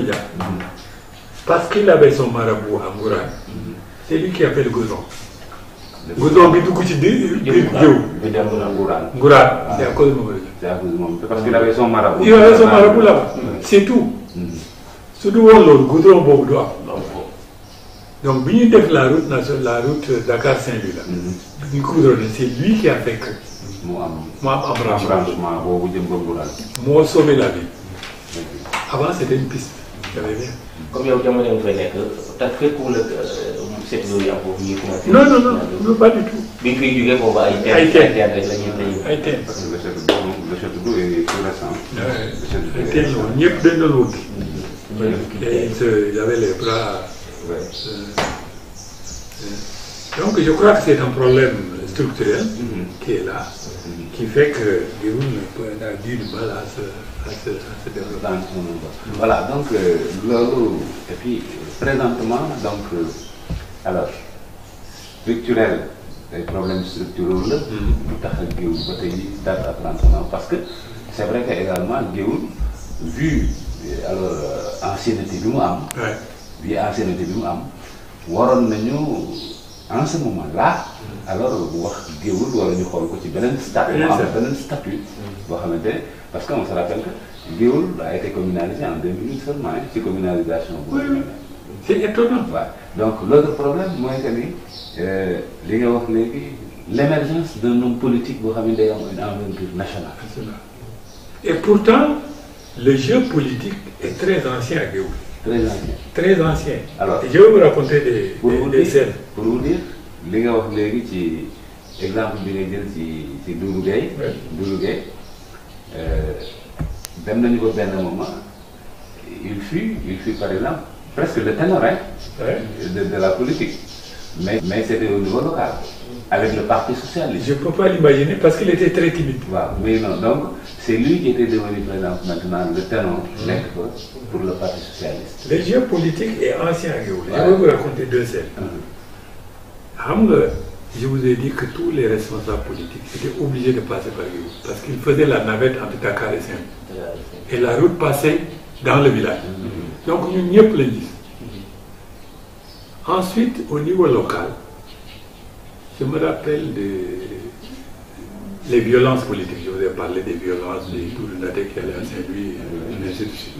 Dia, parce qu'il avait son marabout à Ngourane, c'est lui qui a fait le goudron. Goudron bi dugg ci biir géew. bi dem na Ngourane. Ngourane, c'est à cause de Mamadou Dia. C'est à cause de moom parce qu'il avait son marabout. Il avait son marabout là-bas, c'est tout. su du woon loolu goudron boobu du am. Donc bi ñuy def la route nationale, la route Dakar-Saint-Louis là. ñu goudronné, c'est lui qui a fait que. mu am embranchement boobu jëm ba Ngourane. moo sauvé la vie. Avant c'était une piste. Comme yow jamono nga fay nekk te fekku la seetlu yi am foofu ñuy commencé. non pas du tout. bi ñu fiy jógee foofu ay teen rek la ñuy ay teen. parce que le château d'eau est tout récent. ay teen la woon ñëpp dañ doon wut. et il avait les bras. Donc je crois que c'est un problème structurel qui est là, qui fait que Géoul a du mal à se développer. Voilà, donc et puis présentement, donc, alors, structurel, les problèmes structurels, parce que c'est vrai qu'également, Géoul, vu ancienneté du Mouam, waroon nañu en ce moment-là alors wax Géoul wala ñu xool ko ci beneen statut boo xamante ne parce que on se rappelle que Géoul a été communalisé en 2008 seulement ci communalisation boobu. C'est étonnant. waaw donc l'autre problème mooy que ni li nga wax léegi l'émergence d'un homme politique boo xam ne day am une envergure nationale. Et pourtant le jeu politique est très ancien à Géoul. Très ancien. Alors, et je vais vous raconter des scènes. Pour vous dire, li nga wax léegi ci exemple bi ngay jël ci Doudou Gueye. Doudou Gueye dem nañu ba benn moment il fut par exemple presque le ténor de la politique. Mais c'était au niveau local, avec le Parti socialiste. Je ne peux pas l'imaginer parce qu'il était très timide. Voilà. Mais non, donc c'est lui qui était devenu président maintenant, le ténor pour le Parti socialiste. Le jeu politique est ancien à Géoul. Je vais vous raconter deux scènes. Je vous ai dit que tous les responsables politiques étaient obligés de passer par Géoul parce qu'ils faisaient la navette entre Dakar et Saint-Louis. Et la route passait dans le village. Donc nous n'y sommes pas. Ensuite, au niveau local, je me rappelle les violences politiques. Je vous ai parlé des violences de Tournaté qui allait à Saint-Louis, et ainsi de suite.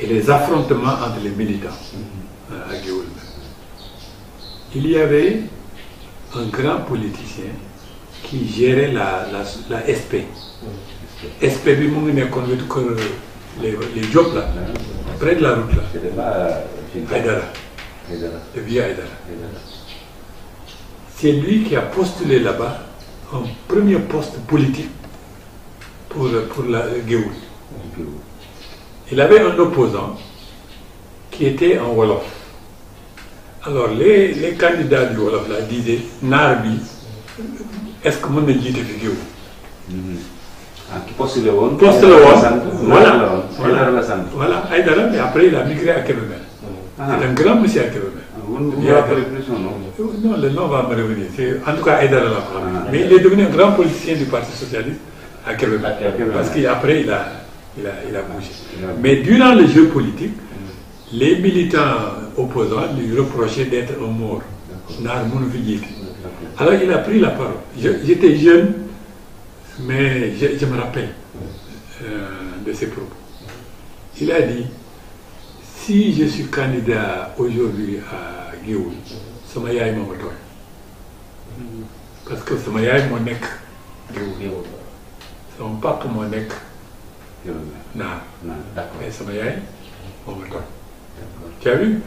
Et les affrontements entre les militants à Géoul. Il y avait un grand politicien qui gérait la SP. SP, les jobs là, près de la route là. C'était pas Aïdara. Le vieux Aïdara. C'est lui qui a postulé là-bas un premier poste politique pour la Géoul. Il avait un opposant qui était en Wolof. Alors les candidats du Wolof là disaient Narbi, est-ce que mon dit de Géoul? Qui postulait au Voilà, Aïdara, mais après il a migré à Kébémer. C'est un grand monsieur à Kébémer. Vous ne rappelez plus son nom? Non, le nom va me revenir. En tout cas, Aïdara l'a parlé. Mais il est devenu un grand politicien du Parti socialiste à Kébémer. Parce qu'après, il a bougé. Mais durant le jeu politique, les militants opposants lui reprochaient d'être un mort. Alors il a pris la parole. J'étais jeune, mais je me rappelle de ses propos. Il a dit, si je suis candidat aujourd'hui à Géoul, sama yaay moo ma tooñ parce que sama yaay moo nekk Géoul sama papa moo nekk naar mais sama yaay moo ma tooñ. Tu as vu?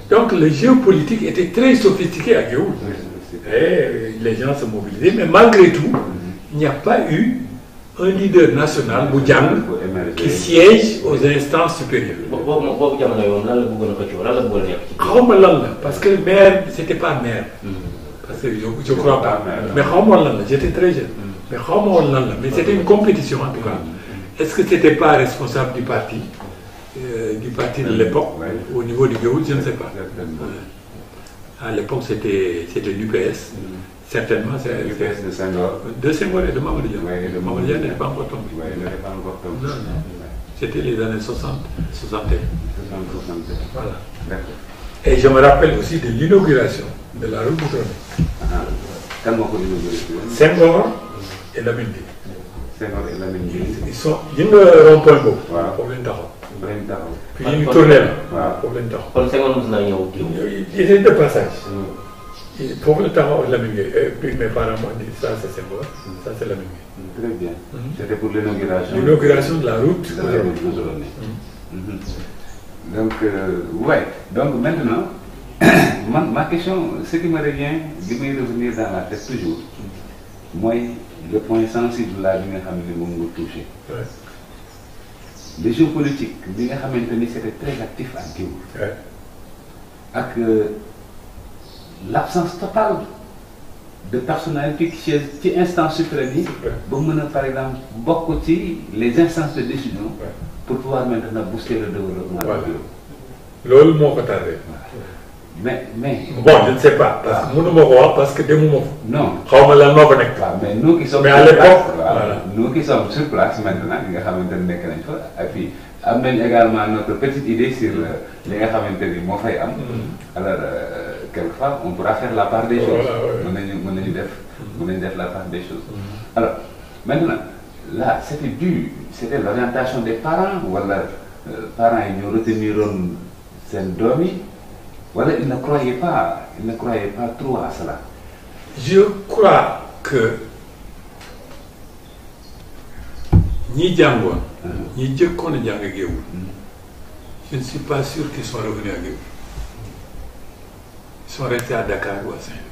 Donc le jeu politique était très sophistiqué à Géoul. Et les gens se mobilisaient, mais malgré tout, il n'y a pas eu un leader national Boudjang qui siège aux instances supérieures. Parce que le maire, c'était pas maire. Parce que je crois pas. Mais j'étais très jeune. Mais c'était une compétition en tout cas. Est-ce que c'était pas responsable du parti de l'époque, au niveau du Géoul, je ne sais pas. À l'époque, c'était l'UPS. Certainement, c'est l'UPS de Senghor. De Senghor et de Mamadou Dia. Mamadou Dia n'était pas encore tombé. Non. C'était les années 60, 61. Voilà. Et je me rappelle aussi de l'inauguration de la route goudronnée. Quand on a inauguré Senghor et Lamine Gueye. Senghor et Lamine Gueye. Ils sont rond-point boobu. Waaw foofu lañ taxaw. Puis ñu tourné la. waaw foofu lañ taxaw. kon Senghor mos naa ñëw jiw. Il était de passage. foofu la taxaw ak Lamine Gueye. Et puis mes parents m'ont dit ça c'est Senghor, ça c'est Lamine Gueye. Très bien. C'était pour l'inauguration. L'inauguration de la route. De la route goudronnée. Donc, ouais. Donc maintenant, ma question, ce qui me revient, de me revenir dans la tête toujours, moi, le point sensible là, je vais touché. Les géopolitiques, c'était très actif à Guéoul. Avec l'absence totale de personnalité qui instance suprême, par exemple, beaucoup les instances de décision pour pouvoir maintenant booster le développement. Voilà. L'ol moo ko tardé. Mais bon, je ne sais pas parce que mënu ma ko wax parce que demuma fa. Non. xaw ma lan moo fa nekk. Mais nous qui sommes mais à l'époque, voilà. Nous qui sommes sur place maintenant, nous avons et puis amène également notre petite idée sur les nga xamante ni moo fay am. Alors quelquefois on pourra faire la part des choses. Mën nañu def la part des choses. Alors maintenant là c'était l'orientation des parents ou les parents ils ont retenu seen doom yi wala ils ne croyaient pas trop à cela. Je crois que ñi jàngoon. ñi jëkkoon a jàng Géoul. Je ne suis pas sûr qu'ils sont revenus à Géoul. Ils sont restés à Dakar ou à Saint-Louis.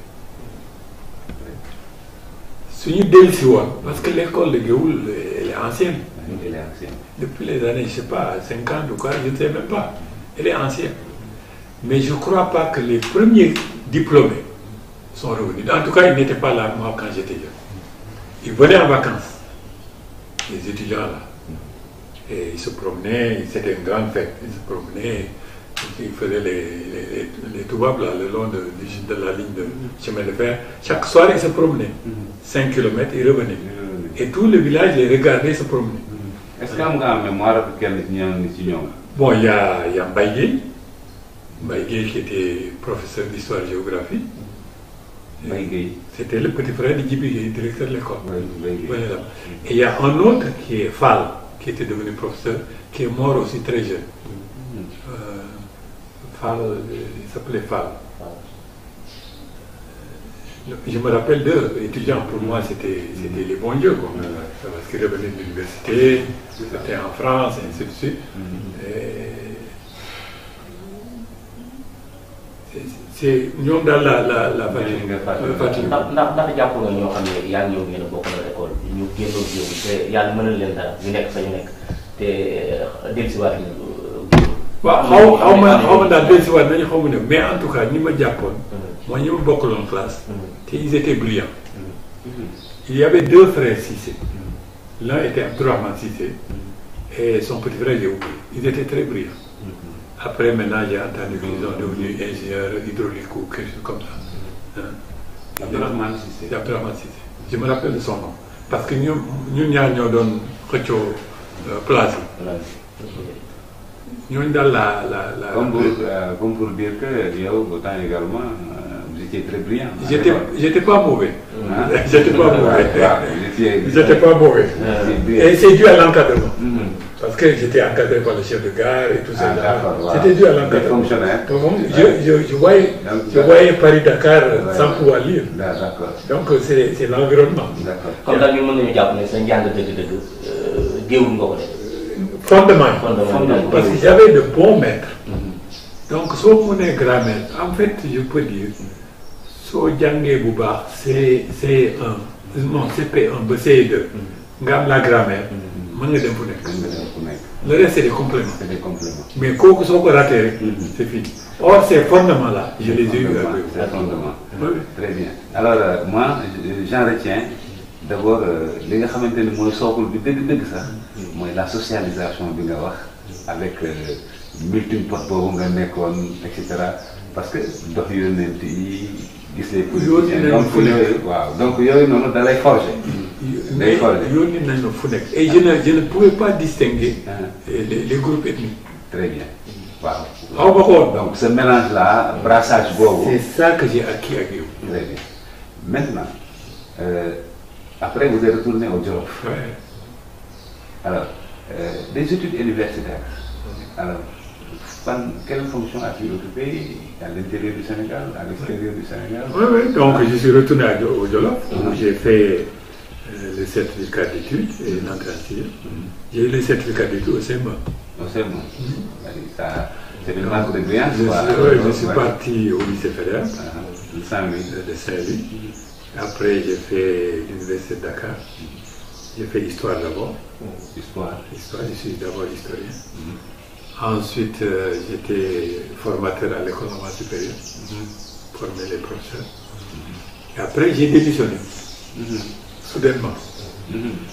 Suñu dellusi woon parce que l'école de Géoul elle est ancienne. Elle est ancienne. Depuis les années, je ne sais pas, 50 ou quoi, je ne sais même pas. Elle est ancienne. Mais je ne crois pas que les premiers diplômés sont revenus. En tout cas, ils n'étaient pas là, moi, quand j'étais jeune. Ils venaient en vacances, les étudiants là. Et ils se promenaient, c'était une grande fête. Ils se promenaient, ils faisaient les toubables là, le long de la ligne de chemin de fer. Chaque soir, ils se promenaient. 5 km, ils revenaient. Et tout le village les regardait se promener. Est-ce qu'il y a une mémoire de quel Bon, il y a Mbaye Gueye qui était professeur d'histoire-géographie. C'était le petit frère de Djibi Gueye, directeur de l'école. Et il y a un autre qui est Fall, qui était devenu professeur, qui est mort aussi très jeune. Fall, il s'appelait Fall. Je me rappelle d'eux, étudiants, pour moi c'était les bons dieux, quoi. Parce qu'ils revenaient de l'université, c'était en France, et ainsi de suite. C'est ñoom daal la fatigue. ndax jàpp nga ñoo xam ne yaa ngi ñëw ngeen a bokk na école ñu génnoon Géoul te yàlla mënal leen dara ñu nekk fa ñu nekk te dellusiwaat waaw xaw ma daal dellusiwaat nañu xaw ma ne mais en tout cas ñi ma jàppoon. mooy ñi ma bokkaloon classe. te ils étaient brillants. Il y avait deux frères Cissé. L'un était Abdourahmane Cissé et son petit frère j'ai oublié. Ils étaient très brillants. Après maintenant j'ai entendu qu'ils sont devenus ingénieurs hydrauliques ou quelque chose comme ça. Abdourahmane Cissé. Abdourahmane Cissé. Je me rappelle de son nom parce que ñun ñaar ñoo doon xëccoo place yi. ñooñu daal la. Comme pour dire que yow autant également vous étiez très brillant. J'étais pas mauvais. J'étais pas mauvais. J'étais pas mauvais. Et c'est dû à l'encadrement. Parce que j'étais encadré par le chef de gare et tout ça. C'était dû à l'encadrement. Je voyais Paris-Dakar sans pouvoir lire. Donc c'est l'environnement. Comme daal ñu mën nañu jàpp ne sa njàng dëgg-dëgg Géoul nga ko def. Fondement. Parce que j'avais de bons maîtres. Donc soo mënee grammaire en fait je peux dire soo jàngee bu baax C1 non CP1 ba CE2 nga am la grammaire mën nga dem fu nekk. Le reste c'est des compléments. Mais kooku soo ko raté rek c'est fini. Or ces fondements là je les ai eu à Géoul. Ces fondements. Très bien. Alors moi j'en retiens d'abord li nga xamante ni mooy sookul bi dëgg sax mooy la socialisation bi nga wax avec melting pot boobu nga nekkoon et cetera parce que dox yónneent yi gis les politiciens donc waaw donc yooyu noonu da lay forger. day forger yónni nañu fu nekk et je ne pouvais pas distinguer les groupes ethniques. Très bien. Donc ce mélange-là, brassage beau. C'est ça que j'ai acquis à Guillaume. Très bien. Maintenant, après vous êtes retourné au Jolof. Ouais. Alors, des études universitaires. Alors, quelle fonction as-tu occupé à l'intérieur du Sénégal, à l'extérieur du Sénégal? Oui, donc je suis retourné au Jolof, où j'ai fait le certificat d'études et l'entrée en sixième. J'ai eu le certificat d'études au CMA. Au CMA. C'est une marque de brillance. Je suis parti au lycée fédéral de Saint-Louis. Après, j'ai fait l'université de Dakar. J'ai fait l'histoire d'abord. Histoire, je suis d'abord historien. Ensuite, j'étais formateur à l'école normale supérieure, former les professeurs. Et après, j'ai démissionné, soudainement.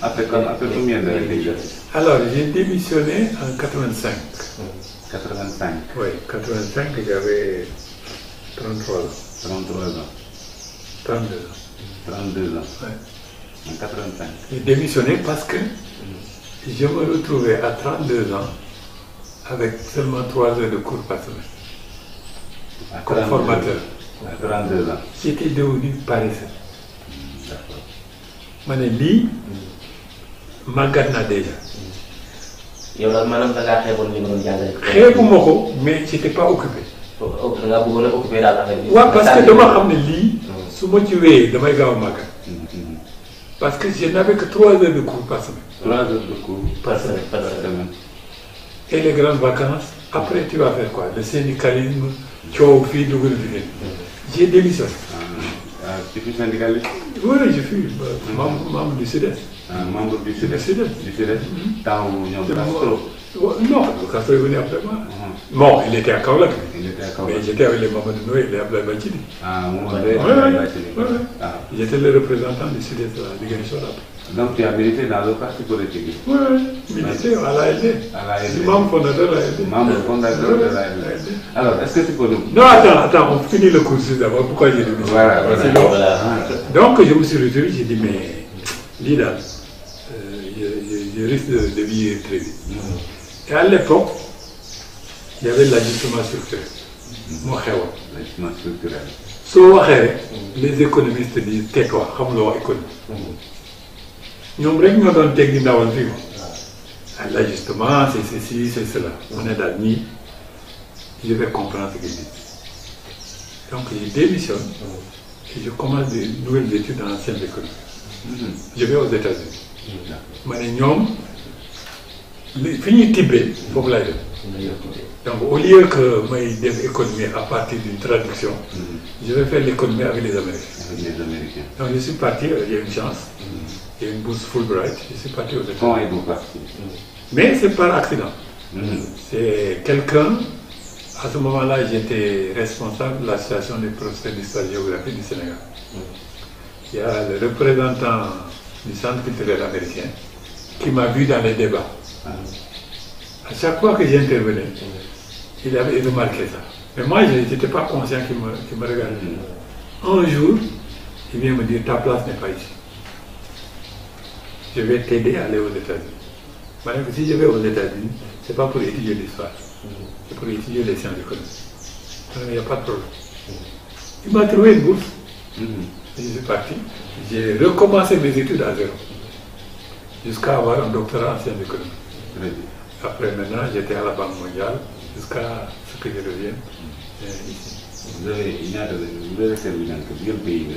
Après combien d'années d'exercice? Alors, j'ai démissionné en 85. 85? Oui, 85, j'avais 33 ans. 33 ans? 32 ans. 32 ans? Oui. En 85? J'ai démissionné parce que je me retrouvais à 32 ans avec seulement 3 heures de cours par semaine. Comme formateur. À 32 ans? J'étais devenu paresseux. D'accord. Je me dis, déjà. yow daal maanaam da ngaa xeeboon li nga doon jàngale. xeebuma ko mais j'étais pas occupé. da ngaa bëggoon a occupé daal affaire bi. waaw parce que dama xam ne lii. su ma ci wéyee damay gaaw a màggal. parce que je n'avais que 3 heures de cours par semaine. 3 heures de cours par semaine. Et les grandes vacances, après tu vas faire quoi? Le syndicalisme, coow fii dugal fi j'ai démissionné. Tu fus syndicaliste? Oui, je suis membre du Sud-Est. Membre du Sud-Est? Du Sud-Est. Dans Castro? Non, Castro est venu après moi. Bon, il était à Kaolack. Mais j'étais avec les Mamadou Noé et les Abdoulaye Bathily. J'étais le représentant du Sud-Est de la Ziguinchor. Donc tu as milité dans le parti politique? Oui, milité à l'ALD. Je suis membre fondateur de l'ALD. Membre fondateur de l'ALD. Alors, est-ce que tu peux nous... Non, attends, on finit le cursus d'abord. Pourquoi j'ai démissionné? Voilà. Donc je me suis retrouvé, j'ai dit, mais Lila, je risque de vieillir très vite. Et à l'époque, il y avait l'ajustement structurel. L'ajustement structurel. Soit les économistes disent tais-toi, xam-le économie. Ñoom rek ñoo doon teg di ndawal fii l'ajustement c'est ceci c'est cela. On est dans ni je vais comprendre ce qu'ils disent. Donc je démissionne et je commence de nouvelles études en sciences économiques. Je vais aux États-Unis. ma ne ñoom fi ñuy tibbee foofu lay def. Donc au lieu que may def économie à partir d'une traduction, je vais faire l'économie avec les Américains. Donc je suis parti, il y a une chance. Il y a une bourse Fulbright, je suis parti aux États-Unis. Comment êtes-vous parti? Mais c'est par accident. C'est quelqu'un, à ce moment-là, j'étais responsable de l'association des professeurs d'histoire-géographie du Sénégal. Il y a le représentant du centre culturel américain qui m'a vu dans les débats. À chaque fois que j'intervenais, il avait remarqué ça. Mais moi, je n'étais pas conscient qu'il me regardait. Un jour, il vient me dire, ta place n'est pas ici. Je vais t'aider à aller aux États-Unis. Si je vais aux États-Unis, ce n'est pas pour étudier l'histoire, c'est pour étudier les sciences économiques. Il n'y a pas de problème. Il m'a trouvé une bourse. Je suis parti. J'ai recommencé mes études à zéro, jusqu'à avoir un doctorat en sciences économiques. Après, maintenant, j'étais à la Banque mondiale, jusqu'à ce que je revienne ici. Vous avez servi dans quel pays?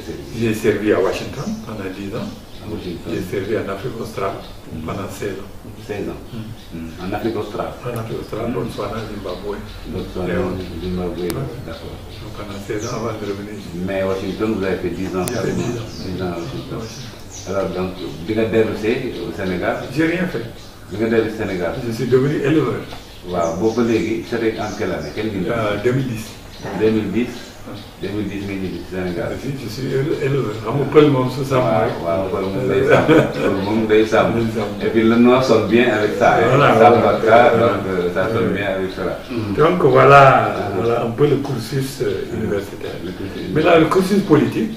J'ai servi à Washington pendant 10 ans. J'ai servi en Afrique australe pendant 16 ans. 16 ans. En Afrique australe? En Afrique australe, Botswana, Zimbabwe. Zimbabwe, d'accord. Pendant 16 ans avant de revenir ici. Mais à Washington, vous avez fait 10 ans? J'ai fait 10 ans. À Washington. Alors, donc, vous avez déroulé au Sénégal? J'ai rien fait. Vous avez déroulé au Sénégal? Je suis devenu éleveur. Wow, c'était en quelle année? 2010. 2010? 2010 nga ñibbi ci Sénégal. Je suis éleveur. xam nga pël moom su sàmm rek. waaw pël moom day sàmm. pël moom day sàmm. Et puis le noir sonne bien avec ça. Voilà, donc ça sonne bien avec cela. Donc voilà un peu le cursus universitaire. Maintenant le cursus politique,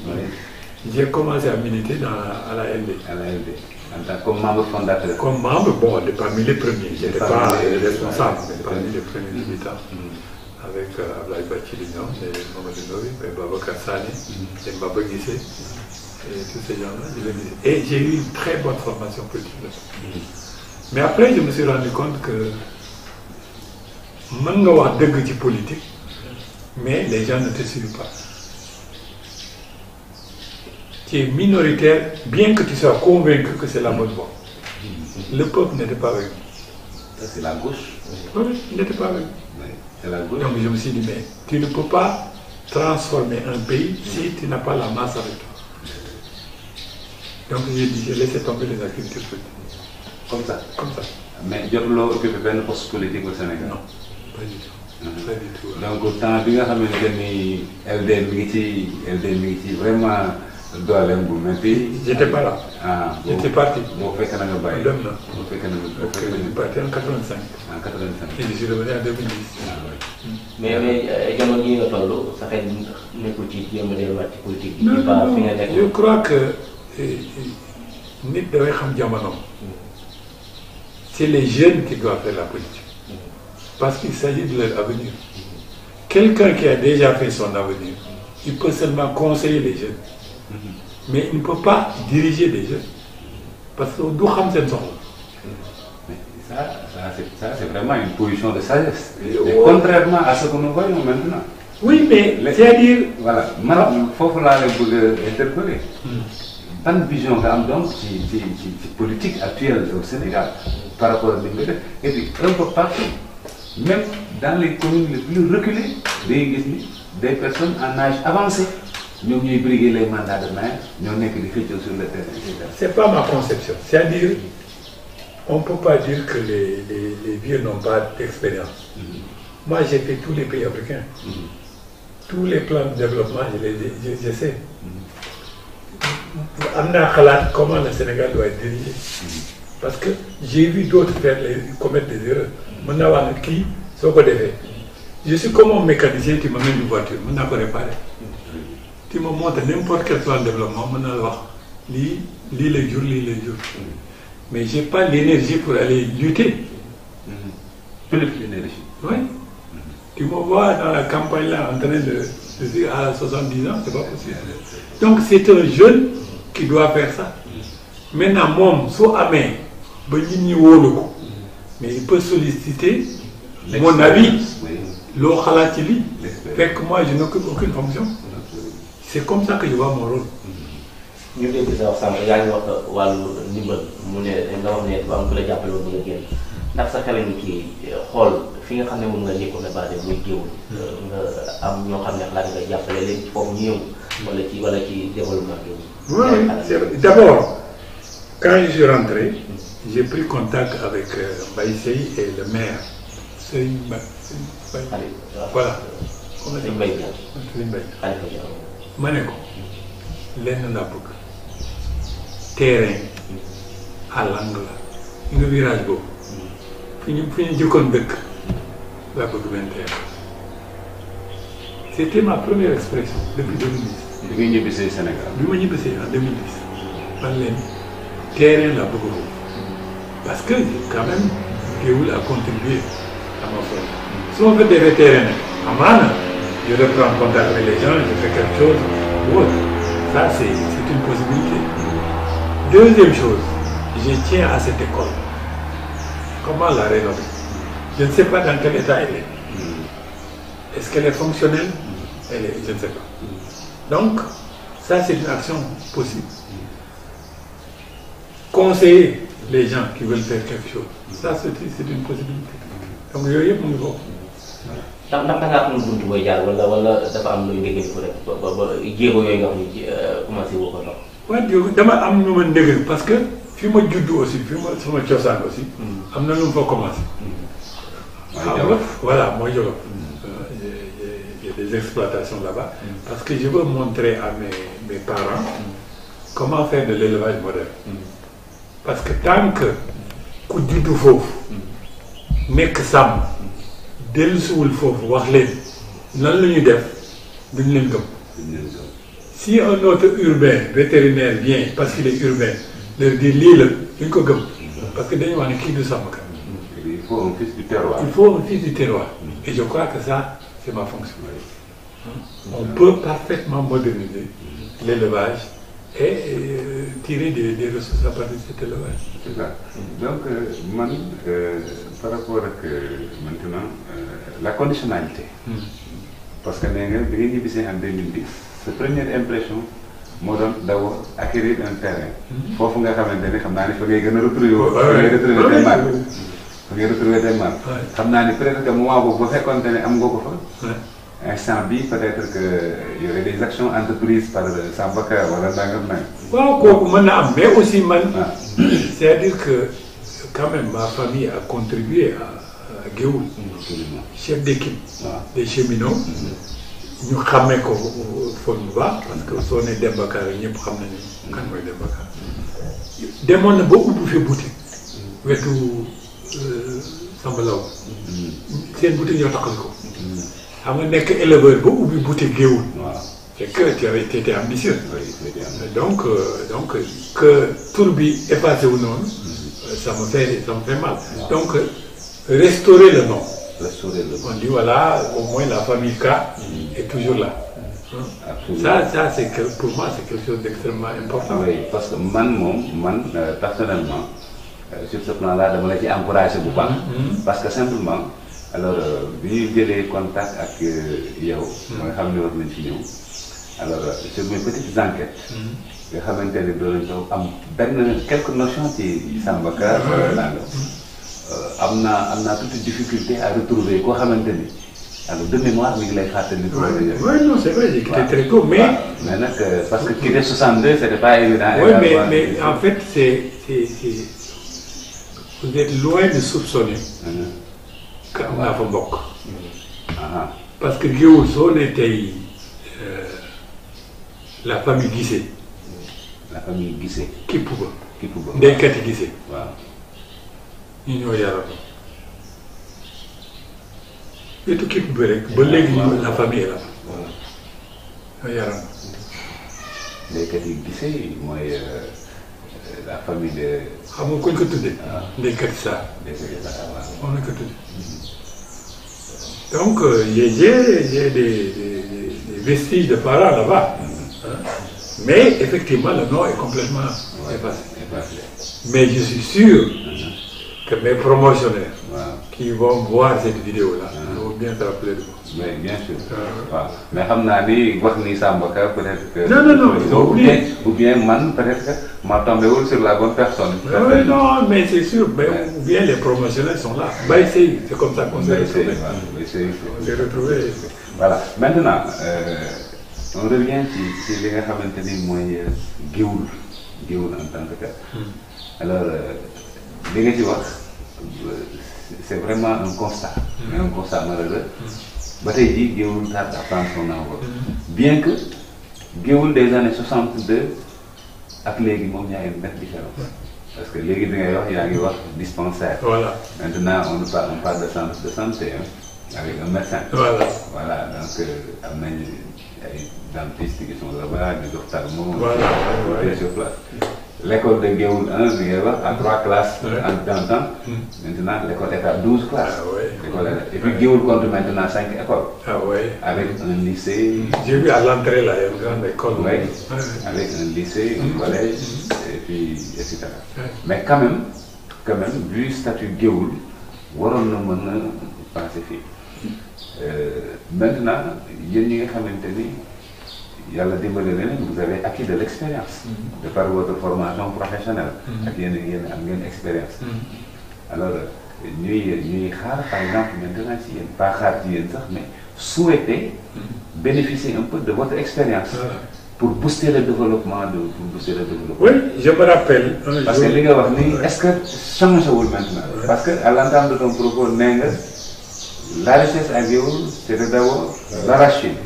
j'ai commencé à militer à la LD. À la LD. En tant que membre fondateur. Comme membre, bon, parmi les premiers. Je n'étais pas responsable, mais parmi les premiers militants. Avec Ablaye Bathily-Niang, et Mamadou Ndoye, et Babacar Sané, et Mbaba Guissé, et tous ces gens-là. Et j'ai eu une très bonne formation politique. Mais après, je me suis rendu compte que mën nga wax dëgg ci politique, mais les gens ne te suivent pas. Tu es minoritaire, bien que tu sois convaincu que c'est la bonne voie. Le peuple n'était pas avec nous. Ça, c'est la gauche. Oui, il n'était pas avec nous. C'est la gauche. Donc je me suis dit, mais tu ne peux pas transformer un pays si tu n'as pas la masse avec toi. Donc j'ai dit, j'ai laissé tomber les activités politiques. Comme ça. Comme ça. Mais jotuloo occupé benn poste politique au Sénégal. Non, pas du tout. Pas du tout. Donc temps bi nga xamante ni LD mi ngi ci vraiment dooleem bu métti. J'étais pas là. Ah j'étais parti. boo fekk na nga bàyyi. Dem na. boo fekk na nga Ok, je suis parti en 85. En 85. Et je suis revenu en 2010. mais jamono yi nga toll sa xel nekkul ci jéem a delluwaat ci politique bi. Non, pas non, fi nga nekk. je crois que nit dafay xam jamono. C'est les jeunes qui doivent faire la politique. Parce qu'il s'agit de leur avenir. Quelqu'un qui a déjà fait son avenir, il peut seulement conseiller les jeunes. Mais il ne peut pas diriger les jeunes. Parce que d'où xam seen soxla. Mais ça c'est vraiment une position de sagesse. Et contrairement à ce que nous voyons maintenant. Oui, mais c'est-à-dire. Voilà, man foofu laa lay bëgg a interpeller. Ban vision nga am donc ci politique actuelle au Sénégal par rapport à li nga def et puis un peu partout même dans les communes les plus reculées day gis ni des personnes en âge avancé ñoom ñuy briguer les mandats de maire ñoo nekk di xëccoo sur le terrain et cetera. C'est pas ma conception. C'est-à-dire, on ne peut pas dire que les vieux n'ont pas d'expérience. Moi, j'ai fait tous les pays africains. Tous les plans de développement, je sais. Am naa xalaat comment le Sénégal doit être dirigé. Parce que j'ai vu d'autres commettre des erreurs. Mën naa wax ne kii soo ko defee. Je suis comme un mécanicien, tu m'amènes une voiture, mën naa ko réparer. Tu me montres n'importe quel plan de développement, mën naa la wax lii lay jur. Mais j'ai pas l'énergie pour aller lutter. Plus l'énergie. Oui. Tu me vois dans la campagne là en train de dire à 70 ans, c'est pas possible. Donc c'est un jeune qui doit faire ça. Maintenant, moom soo amee ba nit ñi wóolu ko mais il peut solliciter mon avis. Loo xalaat ci lii. Fekk moi je n'occupe aucune fonction. C'est comme ça que je vois mon rôle. ñu dégg sa wax sànq yaa ngi wax wàllu ndimbal mu ne nga wax ne dafa am ku la jàppale woon nga génn ndax sa xel ni kii xool fi nga xam ne moom nga nekkoon a basé muy Géoul nga am ñoo xam ne xalaat nga jàppale leen ci foofu ñu yëngu wala ci développement Géoul. Oui, d'abord quand je suis rentré j'ai pris contact avec Mbaye Seye et le maire Serigne Mbaye. Voilà. Serigne Mbaye ma ne ko lenn laa bëgg terrain à l'angle la nga virage boobu fi ñu jëkkoon dëkk laa bëgg benn terrain. C'était ma première expression depuis 2010. bi nga ñibbisee Sénégal. bi ma ñibbisee en 2010 man leen terrain laa bëgg boobu parce que quand même Géoul a contribué à ma formation. su ma fa defee terrain nag amaana je reprends contact avec les gens, je fais quelque chose ou autre. Ça, c'est une possibilité. Deuxième chose, je tiens à cette école. Comment la rénover? Je ne sais pas dans quel état elle est. Est-ce qu'elle est fonctionnelle? Je ne sais pas. Donc, ça, c'est une action possible. Conseiller les gens qui veulent faire quelque chose, ça, c'est une possibilité. Donc, il y a mon niveau. ndax da ngaa am buntu booy jaar wala dafa am lu ñu dégg ko rek ba jéego yooyu nga xam ni commencé woo ko dox. waaw dama am ñu ma ndëgër parce que fi ma juddu aussi fi ma sama cosaan aussi. am na lu mu fa commencé. Voilà mooy Jolof. Il y a des exploitations là-bas. Parce que je veux montrer à mes parents comment faire de l'élevage moderne. Parce que tant que ku juddu foofu nekk sàmm. dellusiwul foofu wax leen nan la ñuy def duñ leen gëm. Si un autre urbain vétérinaire vient parce qu'il est urbain leur dire lii la duñ ko gëm parce que dañu wax ne kii du sàmmkat. Il faut un fils du terroir. Il faut un fils du terroir. Et je crois que ça c'est ma fonction. On peut parfaitement moderniser l'élevage et tirer des ressources à partir de cet élevage. C'est ça. Donc man par rapport ak maintenant la conditionnalité. Parce que nee nga bi nga ñibbisee en 2010 sa première impression moo doon d'abord acquérir un terrain. foofu nga xamante ne xam naa ne fa ngay gën a retrouver fa ngay retrouver tes marques. fa ngay retrouver tes marques. xam naa ne peut-être que moment boobu ba fekkoonte ne am nga ko fa. instant bi peut-être que y aurait des actions entreprises par Sambaka wala nangam nang. waaw kooku mën na am mais aussi man. c'est-à-dire que quand même ma famille a contribué à Géoul. chef d'équipe. des cheminots. ñu xàmmee ko foog bu baax parce que soo nee Demba Ka rek ñëpp xam nañu kan mooy Demba Ka. demoon na ba ubbi fi boutique. wetu Samba Law. seen boutique ñoo taxal ko. xam nga nekk éleveur ba ubbi boutique Géoul. c'est que tu avais été ambitieux. donc que tur bi effacé wu noonu. ça me fait mal. donc restaurer le nom. On dit voilà, au moins la famille K est toujours là. Ça c'est que pour moi c'est quelque chose d'extrêmement important. Oui, parce que man personnellement sur ce plan-là dama la ci encouragé bu baax. Parce que simplement alors bi ñu jëlee contact ak yow. nga xam ne war nañ ci ñëw. alors sur mes petites enquêtes. nga xamante ne doon nañ ko am quelques notions ci Samba Ka. am naa toute difficulté à retrouver koo xamante ni alors de mémoire mi ngi lay fàttali. oui non c'est vrai j'ai quitté très tôt mais. mais nag parce que quitter 62 c'était pas évident. oui mais en fait c'est vous êtes loin de soupçonner. que am naa fa mbokk. parce que Géoul soo ne tey la famille Guissé. la famille Guissé. Kippu ba. Ndeykat yi Guissé. waaw. ñu ñoo yaratoo wetu képp bi rek ba léegi la famille la ñoo yaratoo. ndeykat yi gisee mooy la famille de. xam nga kuñ ko tuddee. ndeykat yi Sarr. moom lañ ko tuddee. donc j'ai des vestiges de parents là-bas. Mais effectivement le nom est complètement effacé. Mais je suis sûr que mes promotionnaires qui vont voir cette vidéo-là vont bien se rappeler de moi. Mais bien sûr. Mais xam naa ni wax ni Samba Ka peut-être que. Non. Ou bien man peut-être que ma tombé wul sur la bonne personne. Oui, non, mais c'est sûr. Mais ou bien les promotionnaires sont là. Baye Sey, c'est comme ça qu'on s'est retrouvés. On s'est retrouvés. Voilà. Maintenant, on revient ci li nga xamante ni mooy Géoul en tant que tel. Alors li nga ci wax. C'est vraiment un constat. Un constat malheureux. ba tey jii Géoul tarde à prendre son envol. Bien que Géoul des années 62 ak léegi moom y a une nette différence. Parce que léegi bi ngay wax yaa ngi wax dispensaire. Voilà. Maintenant on parle de centre de santé avec un médecin. Voilà donc am nañu ay dentistes qui sont là-bas des ophtalmos. Voilà sur place. L'école de Géoul 1, à 3 classes en temps. Maintenant, l'école est à 12 classes. Et puis Géoul compte maintenant 5 écoles. Avec un lycée. J'ai vu à l'entrée là, il y a une grande école. Oui, avec un lycée, un collège, et puis etc. Mais quand même, vu le statut Géoul, waroon na mën a passer fii. Maintenant, yéen ñi nga xamante ni. Yàlla dimbali na leen vous avez acquis de l'expérience. De par votre formation professionnelle. ak yéen am ngeen expérience. alors ñuy xaar par exemple maintenant ci yéen pas xaar ci yéen sax mais souhaiter bénéficier un peu de votre expérience. pour booster le développement Oui, je me rappelle. Parce que li nga wax ni est-ce que changé wul maintenant. Parce que à l'entame de ton propos nee nga la richesse à Géoul c'était d'abord l'arachide.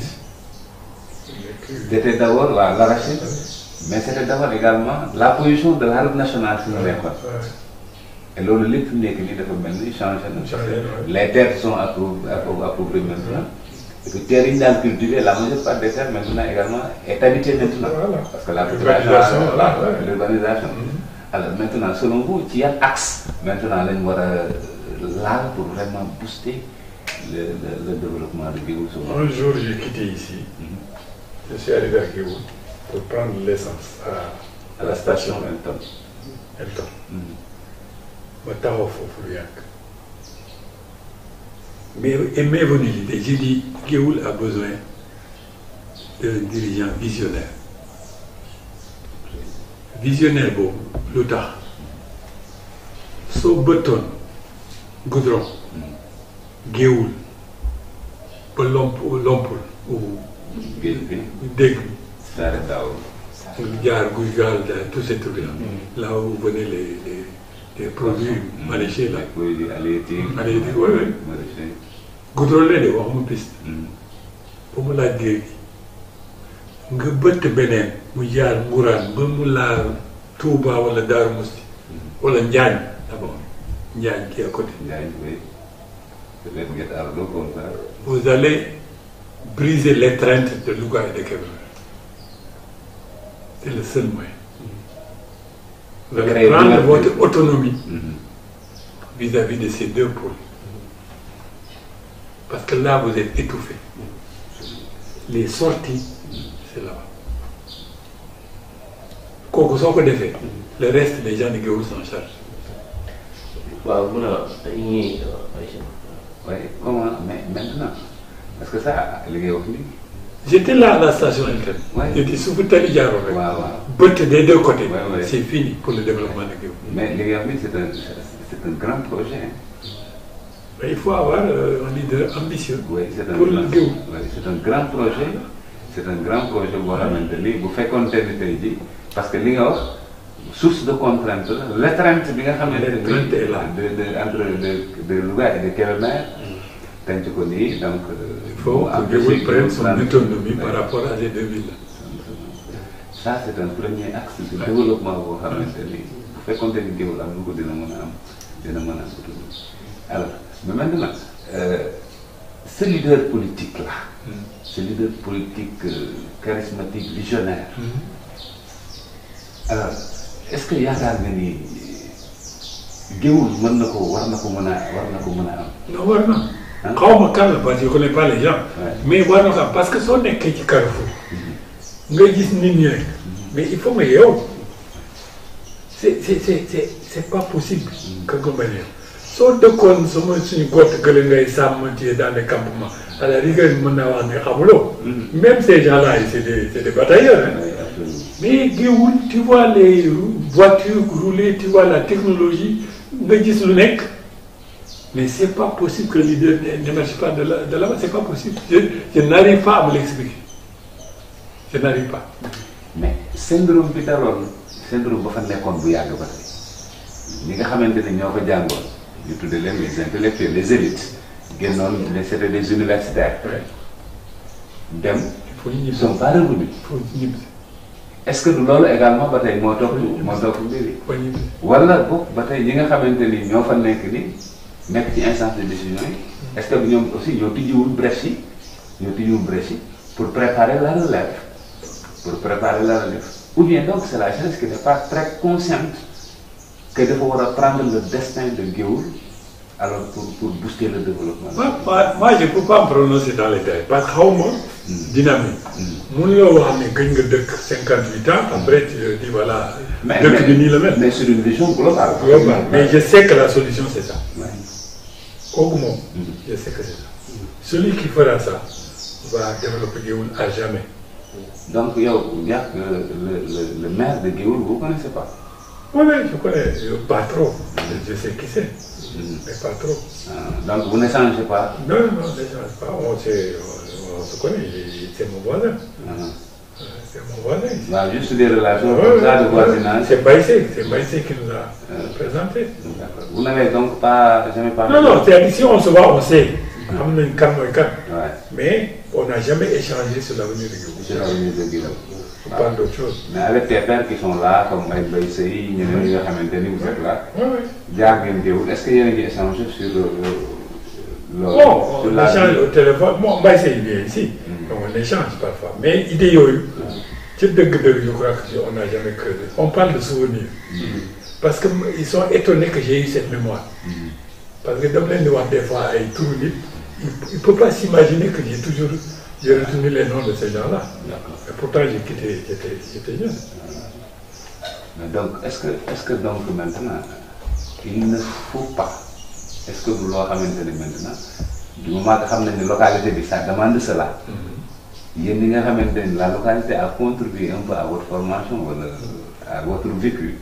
C'était d'abord l'arachide, mais c'était d'abord également la position de l'arbre national sur le récolte. Et loolu lépp nekk nii dafa mel ni changé na. Les terres sont appropriées maintenant. Et puis terres yi ñu daan cultiver la majeure part des terres maintenant également est habitée maintenant. Parce que la population l'urbanisation. Alors maintenant, selon vous, il y a un axe. Maintenant, là, pour vraiment booster le développement de Géoul. Un jour, j'ai quitté ici. Je suis arrivé à Géoul pour prendre l'essence à la station Elton. Mais il m'est venu l'idée, j'ai dit, Géoul a besoin d'un dirigeant visionnaire. Visionnaire beau, le temps. So béton, goudron, Géoul, l'ompoule, ou dég, tous ces trucs-là. Là où venaient les produits maraîchers. Là. Oui, halieutiques, oui. Goudron là, de wax mu piste. Pour me la dire, nga bëtt beneen mu jaar Ngourane ba mu laal Touba wala Darou Mouhty wala Njaañ d'abord Njaañ qui est à côté. Vous allez briser l'étreinte de Louga et de Kébémer. C'est le seul moyen. Vous allez prendre votre autonomie vis-à-vis de ces deux pôles. Parce que là, vous êtes étouffés. Les sorties, c'est là-bas. Kooku soo ko defee, le reste des gens de Géoul s'en chargent. Waaw mun a oui, comment mais maintenant parce que ça li ngay wax nii. J'étais là à la station Elton. J'étais sous Tali Diaro rek. Bëtt des deux côtés. C'est fini pour le développement de Géoul. Mais li ngay wax nii c'est un grand projet. Mais il faut avoir un leader ambitieux. Oui, pour le Géoul. Oui, c'est un grand projet. C'est un grand projet boo xamante ni bu fekkoon tey jii parce que li nga wax source de contrainte la l'étreinte bi nga xamante ni entre de Louga et de Kébémer tànc ko nii donc. il faut que Géoul prenne son autonomie par rapport à ces deux villes. Ça c'est un premier axe de développement boo xamante ni bu fekkoon tey Géoul am na ko dina mën a am autonomie. Alors mais maintenant ce leader politique là. Ce leader politique charismatique, visionnaire. Alors, est-ce que yaakaar nga ni Géoul mën na ko war na ko mën a am. non war na. xaw ma kan la parce que je connais pas les gens. mais war na ko am parce que soo nekkee ci Carrefour. nga gis nit ñi rek. mais il faut nga yeewu. c'est pas possible. que nga bañ a yeewu. soo dëkkoon suñu gott gële ngay sàmm ci dans les campements à la rigueur mën naa wax ne xamuloo. même ces gens-là c'est des batailleurs. Mais Géoul, tu vois les voitures rouler, tu vois la technologie, nga gis lu nekk. Mais c'est pas possible que le leader n'émerge pas de là-bas, c'est pas possible. Je n'arrive pas à me l'expliquer. Je n'arrive pas. Mais syndrome bi daloon syndrome ba fa nekkoon bu yàgg ba tey ñi nga xamante ne ñoo ko jàngoon ñu tuddee leen les intellectuels les élites génnoon c'était des universitaires. dem ils sont pas revenus. Est-ce que du loolu également ba tey moo topp mbiri wala boog ba tey ñi nga xamante ni ñoo fa nekk ni nekk ci instance de décision yi est-ce que ñoom aussi ñoo tijjiwul brèche yi pour préparer la relève ou bien donc c'est la jeunesse qui n'est pas très consciente que dafa war a prendre le destin de Géoul alors pour booster le développement. Moi je peux pas me prononcer dans les détails parce que xaw ma dynamique. mënuloo wax ne gëj nga dëkk 58 ans après tu dis voilà. dëkk bi nii la mel. mais sur une vision globale. Mais je sais que la solution c'est ça. kooku moom. je sais que c'est ça. Celui qui fera ça va développer Géoul à jamais. Donc yow le maire de Géoul vous connaissez pas. Oui, je connais, pas trop. Je sais qui c'est, mais pas trop. Donc vous n'échangez pas? Non, on n'échange pas. On se connaît, c'est mon voisin. C'est mon voisin. Bah, juste des relations comme ça de voisinage. C'est Baïsé qui nous a présenté. Vous n'avez donc jamais parlé? Non, ici on se voit, on sait. Mais on n'a jamais échangé sur l'avenir de Géoul. On parle d'autre chose. Mais avec tes pères qui sont là, comme avec Baïsé, vous êtes là, est-ce qu'il y a une échange sur on échange au téléphone. Bon, Baïsé il vient ici, donc on échange parfois. Mais idée, je crois qu'on n'a jamais creusé. On parle de souvenirs. parce qu'ils sont étonnés que j'ai eu cette mémoire. Parce que dans les noirs, des fois, il ne peut pas s'imaginer que j'ai retenu les noms de ces gens-là. Et pourtant, j'étais jeune. Mais donc, est-ce que donc maintenant, il ne faut pas, est-ce que vous l'avez maintenant, du moment que la localité, ça demande cela. La localité a contribué un peu à votre formation, à votre vécu,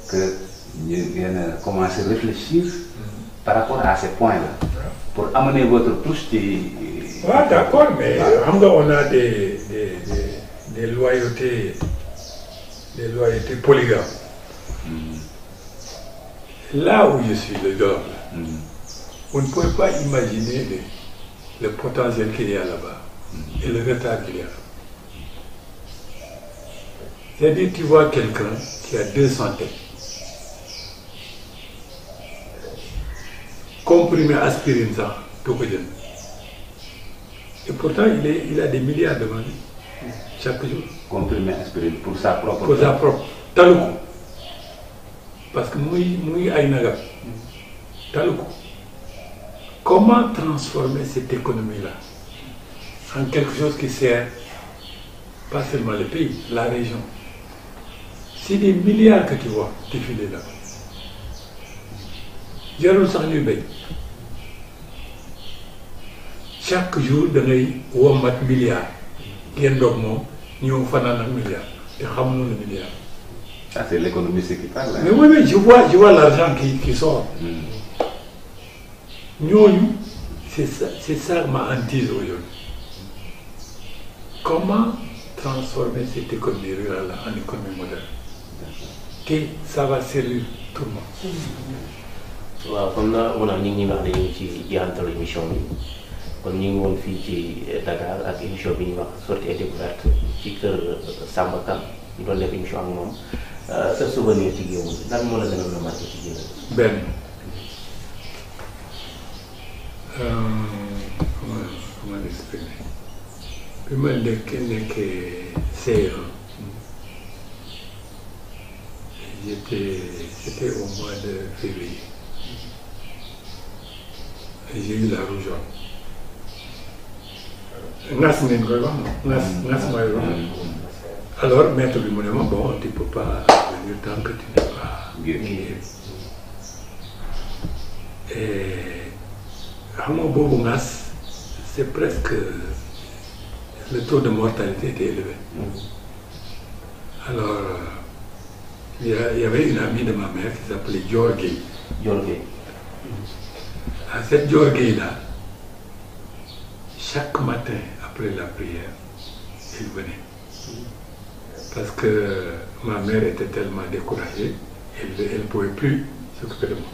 que vous avez commencé à réfléchir par rapport à ces points-là, pour amener votre touche. Oui, d'accord, mais on a des loyautés polygames. Là où je suis, le Dôme, on ne peut pas imaginer le potentiel qu'il y a là-bas et le retard qu'il y a. C'est-à-dire, tu vois quelqu'un qui a 200 têtes, comprimé aspirine ça, tout le et pourtant, il a des milliards de lui chaque jour. Comprimé aspirine pour sa propre. Pour sa propre. Taluku. Parce que moi, Aïnaga. Taluku. Comment transformer cette économie-là en quelque chose qui sert pas seulement le pays, la région. C'est des milliards que tu vois défiler là. Jarul sax ñuy béy chaque jour da ngay womat milliards ngeen doog moom ñëw fanaan ak milliards te xamuñu le milliard. Ça c'est l'économiste qui parle. Mais oui, je vois l'argent qui sort. Ñooñu c'est ça ma hantise aujourd'hui. Comment transformer cette économie rurale en économie moderne? Et ça va servir tout le monde. waaw comme na mun a ñu ngi wax dañu ci jeexantalu émission bi kon ñu ngi woon fii ci Dakar ak émission bi ñuy wax sortie et découverte ci kër Samba Kane ñu doon def émission ak moom sa souvenir ci Géoul lan moo la gënoon a marqué ci Géoul. benn comment l'exprimer bi ma nekkee CE1 c'était au mois de février. J'ai eu la rougeole. Alors, maître lui m'a dit, bon, tu ne peux pas venir tant que tu n'es pas guéri. Et à mon beau Nas, c'est presque le taux de mortalité était élevé. Alors, il y avait une amie de ma mère qui s'appelait Georgie. À cette Georgie-là, chaque matin après la prière, il venait. Parce que ma mère était tellement découragée, elle ne pouvait plus s'occuper de moi.